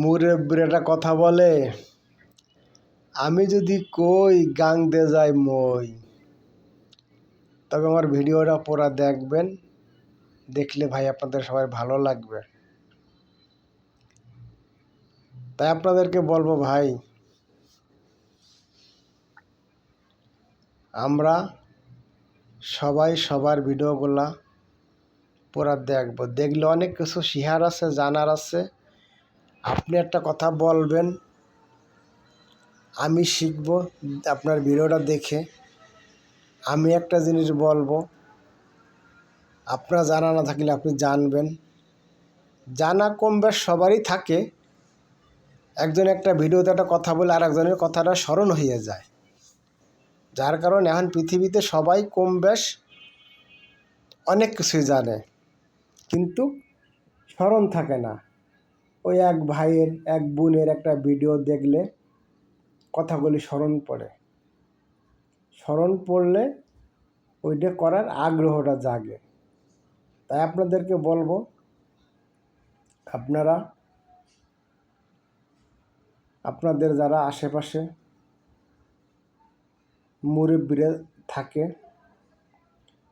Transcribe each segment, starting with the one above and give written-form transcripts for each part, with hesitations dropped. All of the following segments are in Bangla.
মুরব্বির একটা কথা বলে, আমি যদি কই গাং দে যাই মই, তবে আমার ভিডিওটা পুরা দেখবেন। দেখলে ভাই আপনাদের সবাই ভালো লাগবে। তাই আপনাদেরকে বলবো ভাই, আমরা সবাই সবার ভিডিওগুলা পুরা দেখবো। দেখলে অনেক কিছু শিখার আছে, জানার আছে। আপনি একটা কথা বলবেন, আমি শিখবো আপনার ভিডিওটা দেখে। আমি একটা জিনিস বলবো, আপনার জানা না থাকলে আপনি জানবেন। জানা কম বেশ সবারই থাকে। একজন একটা ভিডিওতে একটা কথা বলে আর একজনের কথাটা স্মরণ হয়ে যায়, যার কারণে এখন পৃথিবীতে সবাই কম বেশ অনেক কিছুই জানে, কিন্তু স্মরণ থাকে না। ওই এক ভাইয়ের এক বোনের একটা ভিডিও দেখলে কথাগুলি স্মরণ পড়লে ওইটা করার আগ্রহটা জাগে। তাই আপনাদেরকে বলবো, আপনারা আপনাদের যারা আশেপাশে মুরব্বিরা থাকে,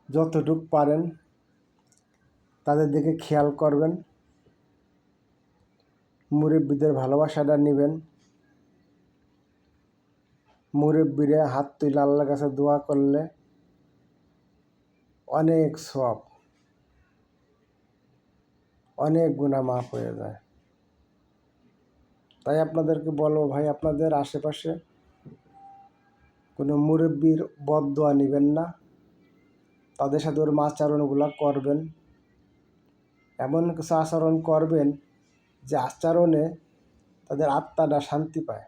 যতটুকু পারেন তাদের দিকে খেয়াল করবেন, মুরব্বিদের ভালোবাসাটা নেবেন। মুরব্বিরে হাত তুলে আল্লাহর কাছে দোয়া করলে অনেক সওয়াব, অনেক গুনাহ মাফ হয়ে যায়। তাই আপনাদেরকে বলবো ভাই, আপনাদের আশেপাশে কোনো মুরব্বির বদদোয়া নেবেন না। তাদের সাথে ওর আচরণগুলো করবেন, এমন কিছু আচরণ করবেন যে আচরণে তাদের আত্মাটা শান্তি পায়।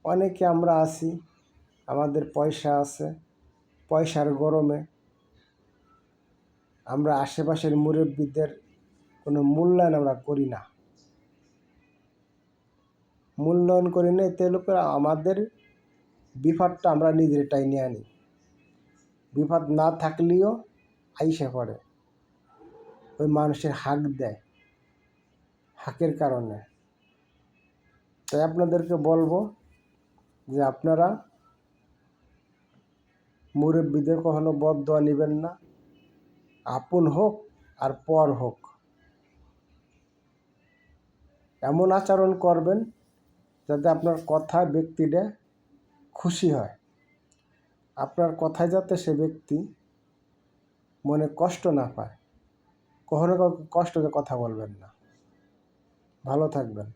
অনেকে আমরা আছি, আমাদের পয়সা আছে, পয়সার গরমে আমরা আশেপাশের মুরব্বিদের কোনো মূল্যায়ন আমরা করি না। মূল্যায়ন করি না, এতে লোকেরা আমাদের বিপদটা আমরা নিজেরটাই নিয়ে আনি। বিপদ না থাকলেও আইসা পড়ে, ওই মানুষের হাক দেয়, হাকের কারণে। তাই আপনাদেরকে বলবো যে আপনারা মুরব্বিদের কখনো বদদোয়া নেবেন না, আপন হোক আর পর হোক। এমন আচরণ করবেন যাতে আপনার কথায় ব্যক্তিটা খুশি হয়, আপনার কথায় যাতে সে ব্যক্তি মনে কষ্ট না পায়। কখনো কাউকে কষ্ট দিয়ে কথা বলবেন না। ভালো থাকবেন।